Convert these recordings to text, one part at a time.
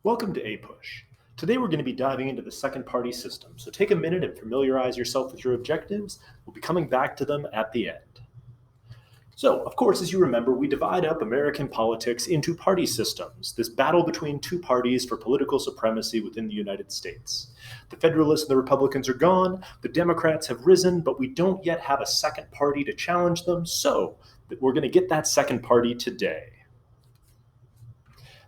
Welcome to A-Push. Today we're going to be diving into the second party system, so take a minute and familiarize yourself with your objectives. We'll be coming back to them at the end. So, of course, as you remember, we divide up American politics into party systems, this battle between two parties for political supremacy within the United States. The Federalists and the Republicans are gone, the Democrats have risen, but we don't yet have a second party to challenge them, so we're going to get that second party today.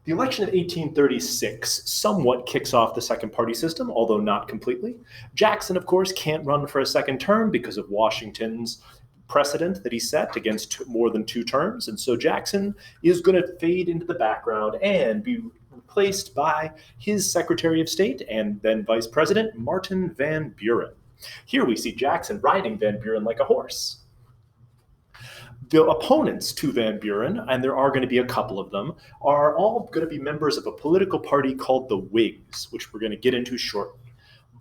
The election of 1836 somewhat kicks off the second party system, although not completely. Jackson, of course, can't run for a second term because of Washington's precedent that he set against more than 2 terms, and so Jackson is going to fade into the background and be replaced by his Secretary of State and then Vice President, Martin Van Buren. Here we see Jackson riding Van Buren like a horse. The opponents to Van Buren, and there are going to be a couple of them, are all going to be members of a political party called the Whigs, which we're going to get into shortly.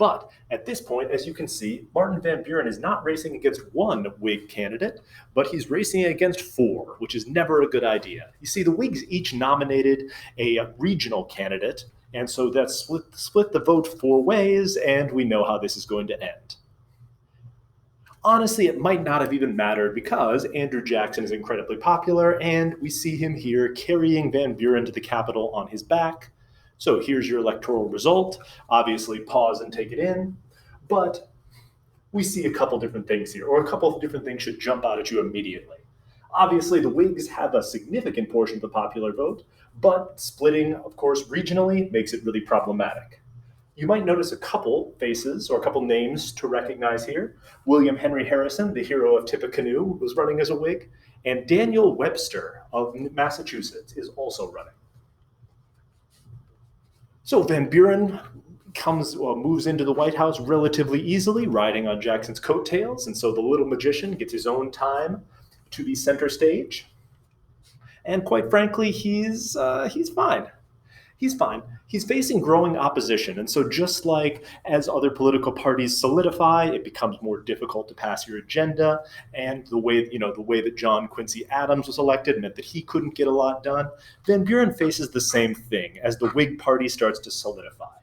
But at this point, as you can see, Martin Van Buren is not racing against one Whig candidate, but he's racing against 4, which is never a good idea. You see, the Whigs each nominated a regional candidate, and so that split the vote 4 ways, and we know how this is going to end. Honestly, it might not have even mattered because Andrew Jackson is incredibly popular, and we see him here carrying Van Buren to the Capitol on his back. So here's your electoral result. Obviously, pause and take it in. But we see a couple different things here, or a couple of different things should jump out at you immediately. Obviously, the Whigs have a significant portion of the popular vote, but splitting, of course, regionally makes it really problematic. You might notice a couple faces or a couple names to recognize here. William Henry Harrison, the hero of Tippecanoe, was running as a Whig, and Daniel Webster of Massachusetts is also running. So Van Buren moves into the White House relatively easily, riding on Jackson's coattails, and so the little magician gets his own time to the center stage. And quite frankly, he's fine. He's fine. He's facing growing opposition, and so just like as other political parties solidify, it becomes more difficult to pass your agenda. And the way that John Quincy Adams was elected meant that he couldn't get a lot done. Van Buren faces the same thing as the Whig Party starts to solidify.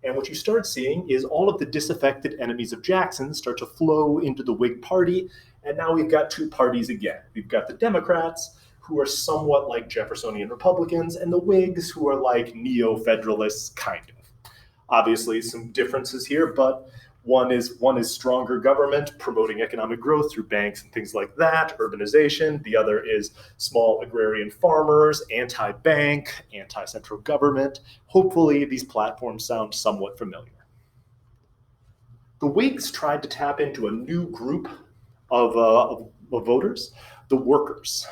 And what you start seeing is all of the disaffected enemies of Jackson start to flow into the Whig Party, and now we've got 2 parties again. We've got the Democrats, who are somewhat like Jeffersonian Republicans, and the Whigs, who are like neo-federalists, kind of. Obviously, some differences here, but one is stronger government, promoting economic growth through banks and things like that, urbanization. The other is small agrarian farmers, anti-bank, anti-central government. Hopefully, these platforms sound somewhat familiar. The Whigs tried to tap into a new group of voters, the workers.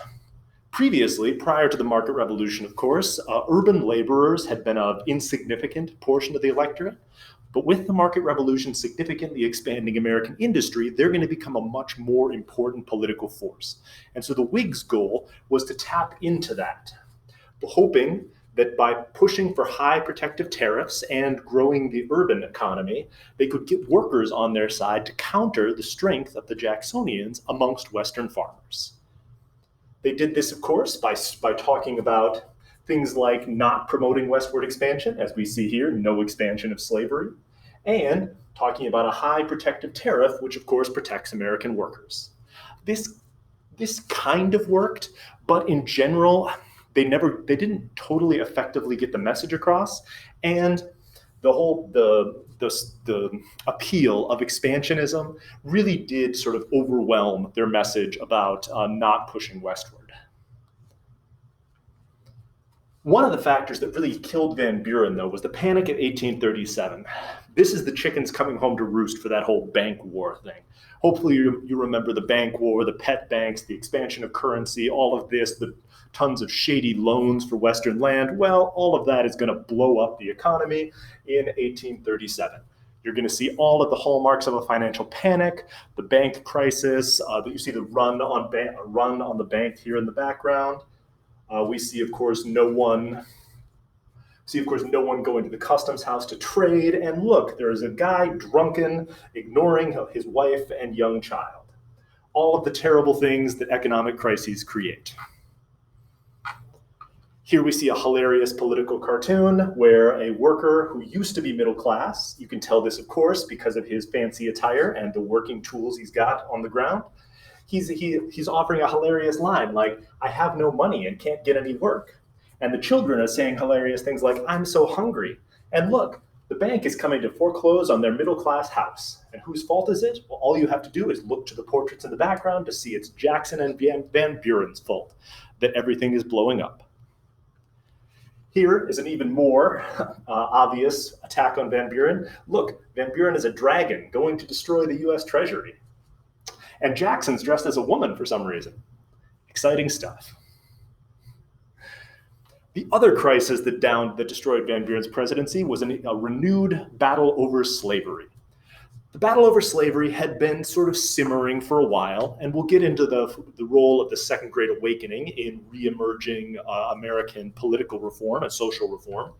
Previously, prior to the market revolution, of course, urban laborers had been an insignificant portion of the electorate. But with the market revolution significantly expanding American industry, they're going to become a much more important political force. And so the Whigs' goal was to tap into that, hoping that by pushing for high protective tariffs and growing the urban economy, they could get workers on their side to counter the strength of the Jacksonians amongst Western farmers. They did this, of course, by talking about things like not promoting westward expansion, as we see here, no expansion of slavery, and talking about a high protective tariff, which, of course, protects American workers. This kind of worked, but in general, they didn't totally effectively get the message across, and the appeal of expansionism really did sort of overwhelm their message about not pushing westward. One of the factors that really killed Van Buren, though, was the Panic of 1837. This is the chickens coming home to roost for that whole bank war thing. Hopefully you remember the bank war, the pet banks, the expansion of currency, all of this, the tons of shady loans for Western land. Well, all of that is going to blow up the economy in 1837. You're going to see all of the hallmarks of a financial panic, the bank crisis. You see the run on the bank here in the background. We see, of course, no one going to the customs house to trade. And look, there is a guy drunken, ignoring his wife and young child. All of the terrible things that economic crises create. Here we see a hilarious political cartoon where a worker who used to be middle class, you can tell this, of course, because of his fancy attire and the working tools he's got on the ground, he's offering a hilarious line like, "I have no money and can't get any work." And the children are saying hilarious things like, "I'm so hungry. And look, the bank is coming to foreclose on their middle class house. And whose fault is it? Well, all you have to do is look to the portraits in the background to see it's Jackson and Van Buren's fault that everything is blowing up." Here is an even more obvious attack on Van Buren. Look, Van Buren is a dragon going to destroy the US Treasury. And Jackson's dressed as a woman for some reason. Exciting stuff. The other crisis that destroyed Van Buren's presidency was a renewed battle over slavery. The battle over slavery had been sort of simmering for a while, and we'll get into the role of the Second Great Awakening in reemerging American political reform and social reform.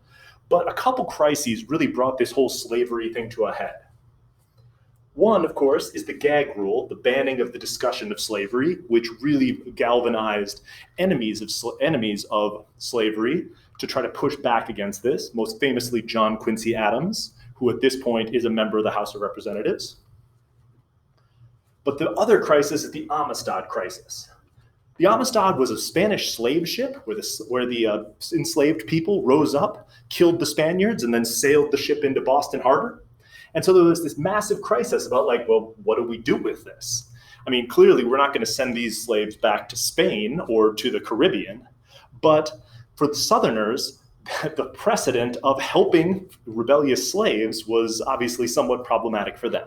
But a couple crises really brought this whole slavery thing to a head. One, of course, is the gag rule, the banning of the discussion of slavery, which really galvanized enemies of slavery to try to push back against this, most famously John Quincy Adams, who at this point is a member of the House of Representatives. But the other crisis is the Amistad Crisis. The Amistad was a Spanish slave ship where the enslaved people rose up, killed the Spaniards, and then sailed the ship into Boston Harbor. And so there was this massive crisis about like, well, what do we do with this? I mean, clearly we're not going to send these slaves back to Spain or to the Caribbean, but for the Southerners, the precedent of helping rebellious slaves was obviously somewhat problematic for them.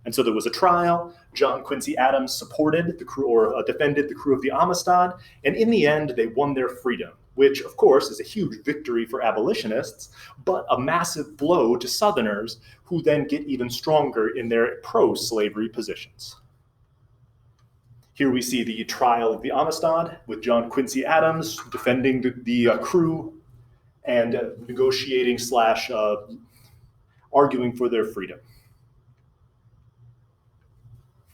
And so there was a trial. John Quincy Adams supported the crew or defended the crew of the Amistad. And in the end, they won their freedom, which of course is a huge victory for abolitionists, but a massive blow to Southerners who then get even stronger in their pro-slavery positions. Here we see the trial of the Amistad with John Quincy Adams defending the crew and negotiating / arguing for their freedom.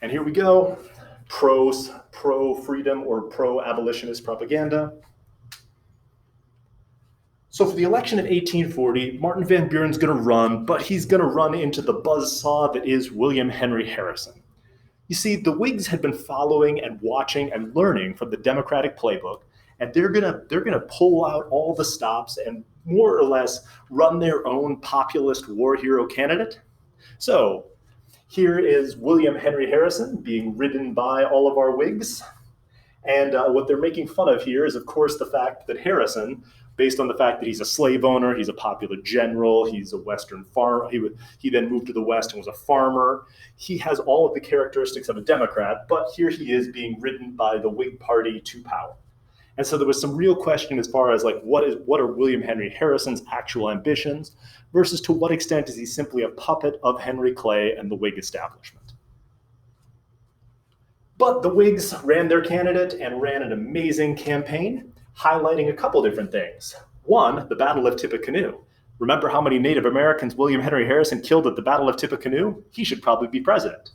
And here we go, pro-freedom or pro-abolitionist propaganda. So for the election of 1840, Martin Van Buren's going to run, but he's going to run into the buzzsaw that is William Henry Harrison. You see, the Whigs had been following and watching and learning from the Democratic playbook, and they're gonna pull out all the stops and more or less run their own populist war hero candidate. So here is William Henry Harrison being ridden by all of our Whigs. And what they're making fun of here is, of course, the fact that Harrison, based on the fact that he's a slave owner, he's a popular general, he's a Western farmer, he then moved to the West and was a farmer. He has all of the characteristics of a Democrat, but here he is being ridden by the Whig Party to power. And so there was some real question as far as like, what are William Henry Harrison's actual ambitions versus to what extent is he simply a puppet of Henry Clay and the Whig establishment? But the Whigs ran their candidate and ran an amazing campaign, highlighting a couple different things. One, the Battle of Tippecanoe. Remember how many Native Americans William Henry Harrison killed at the Battle of Tippecanoe? He should probably be president.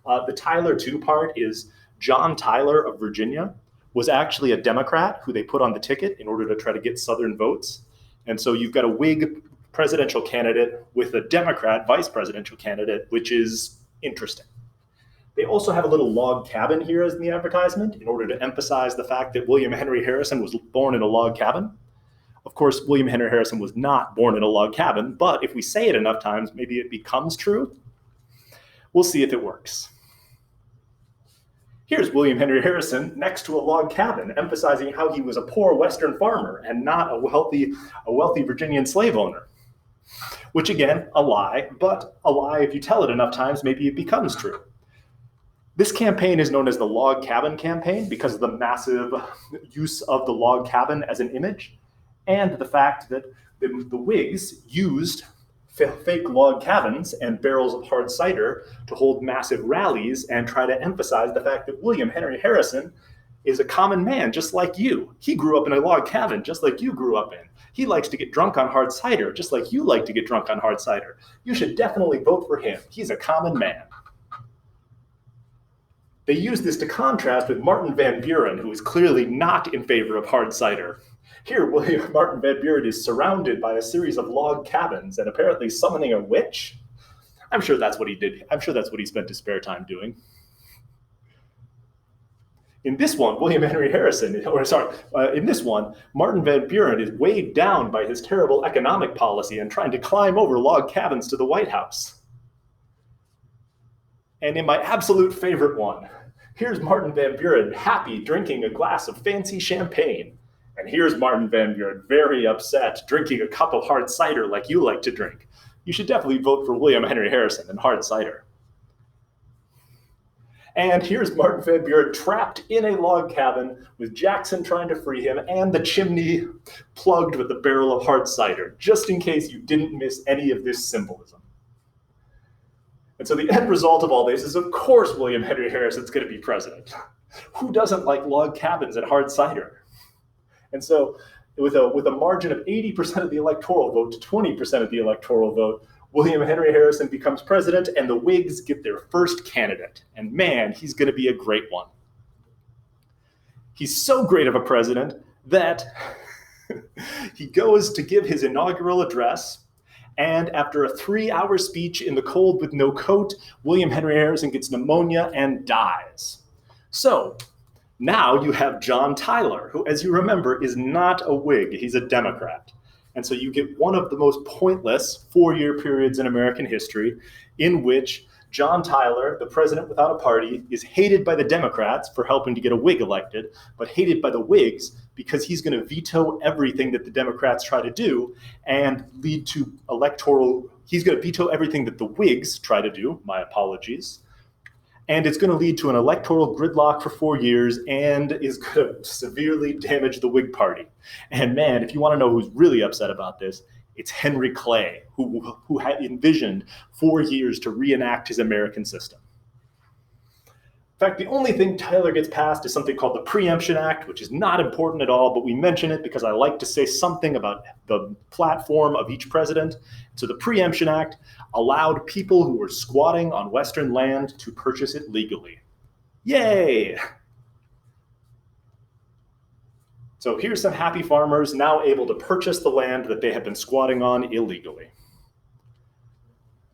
The Tyler 2 part is John Tyler of Virginia was actually a Democrat who they put on the ticket in order to try to get Southern votes. And so you've got a Whig presidential candidate with a Democrat vice presidential candidate, which is interesting. They also have a little log cabin here as in the advertisement in order to emphasize the fact that William Henry Harrison was born in a log cabin. Of course, William Henry Harrison was not born in a log cabin, but if we say it enough times, maybe it becomes true. We'll see if it works. Here's William Henry Harrison next to a log cabin, emphasizing how he was a poor Western farmer and not a wealthy Virginian slave owner. Which again, a lie, but a lie if you tell it enough times, maybe it becomes true. This campaign is known as the Log Cabin Campaign because of the massive use of the log cabin as an image, and the fact that the Whigs used fake log cabins and barrels of hard cider to hold massive rallies and try to emphasize the fact that William Henry Harrison is a common man just like you. He grew up in a log cabin just like you grew up in. He likes to get drunk on hard cider just like you like to get drunk on hard cider. You should definitely vote for him. He's a common man. They used this to contrast with Martin Van Buren, who is clearly not in favor of hard cider. Here, William Martin Van Buren is surrounded by a series of log cabins and apparently summoning a witch. I'm sure that's what he did. I'm sure that's what he spent his spare time doing. In this one, William Henry Harrison, in this one, Martin Van Buren is weighed down by his terrible economic policy and trying to climb over log cabins to the White House. And in my absolute favorite one, here's Martin Van Buren happy drinking a glass of fancy champagne. And here's Martin Van Buren very upset drinking a cup of hard cider like you like to drink. You should definitely vote for William Henry Harrison and hard cider. And here's Martin Van Buren trapped in a log cabin with Jackson trying to free him and the chimney plugged with a barrel of hard cider, just in case you didn't miss any of this symbolism. And so the end result of all this is, of course, William Henry Harrison's going to be president. Who doesn't like log cabins and hard cider? And so with a margin of 80% of the electoral vote to 20% of the electoral vote, William Henry Harrison becomes president and the Whigs get their first candidate. And man, he's going to be a great one. He's so great of a president that he goes to give his inaugural address, and after a 3-hour speech in the cold with no coat, William Henry Harrison gets pneumonia and dies. So now you have John Tyler, who, as you remember, is not a Whig. He's a Democrat. And so you get one of the most pointless 4-year periods in American history in which John Tyler, the president without a party, is hated by the Democrats for helping to get a Whig elected, but hated by the Whigs because he's going to veto everything that the Democrats try to do and lead to he's going to veto everything that the Whigs try to do, my apologies, and it's going to lead to an electoral gridlock for 4 years and is going to severely damage the Whig Party. And man, if you want to know who's really upset about this, it's Henry Clay, who had envisioned 4 years to reenact his American system. In fact, the only thing Tyler gets passed is something called the Preemption Act, which is not important at all, but we mention it because I like to say something about the platform of each president. So the Preemption Act allowed people who were squatting on Western land to purchase it legally. Yay! So here's some happy farmers now able to purchase the land that they have been squatting on illegally.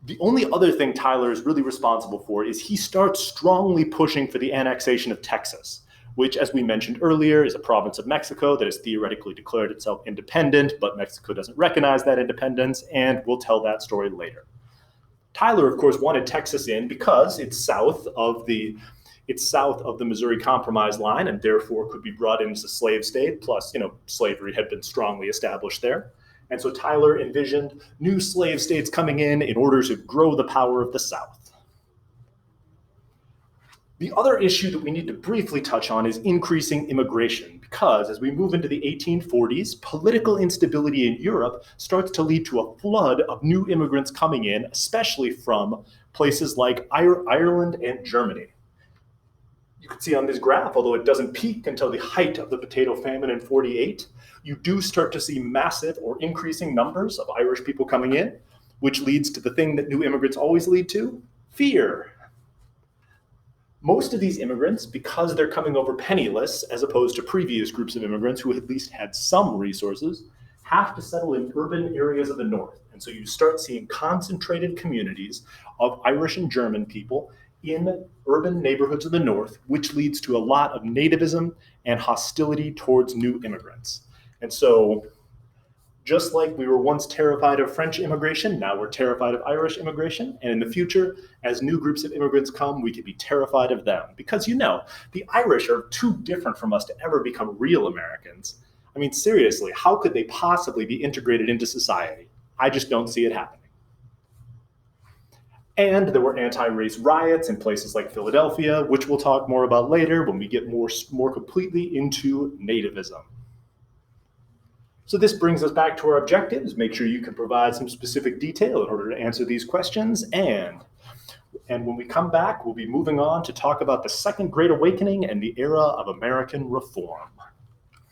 The only other thing Tyler is really responsible for is he starts strongly pushing for the annexation of Texas, which, as we mentioned earlier, is a province of Mexico that has theoretically declared itself independent, but Mexico doesn't recognize that independence, and we'll tell that story later. Tyler, of course, wanted Texas in because it's south of the Missouri Compromise line and therefore could be brought in as a slave state. Plus, slavery had been strongly established there. And so Tyler envisioned new slave states coming in order to grow the power of the South. The other issue that we need to briefly touch on is increasing immigration, because as we move into the 1840s, political instability in Europe starts to lead to a flood of new immigrants coming in, especially from places like Ireland and Germany. You can see on this graph, although it doesn't peak until the height of the potato famine in 48, you do start to see massive or increasing numbers of Irish people coming in, which leads to the thing that new immigrants always lead to, fear. Most of these immigrants, because they're coming over penniless, as opposed to previous groups of immigrants who at least had some resources, have to settle in urban areas of the North. And so you start seeing concentrated communities of Irish and German people in urban neighborhoods of the North, which leads to a lot of nativism and hostility towards new immigrants. And so just like we were once terrified of French immigration, now we're terrified of Irish immigration. And in the future, as new groups of immigrants come, we could be terrified of them. Because the Irish are too different from us to ever become real Americans. I mean, seriously, how could they possibly be integrated into society? I just don't see it happening. And there were anti-race riots in places like Philadelphia, which we'll talk more about later when we get more completely into nativism. So this brings us back to our objectives. Make sure you can provide some specific detail in order to answer these questions. And when we come back, we'll be moving on to talk about the Second Great Awakening and the era of American reform.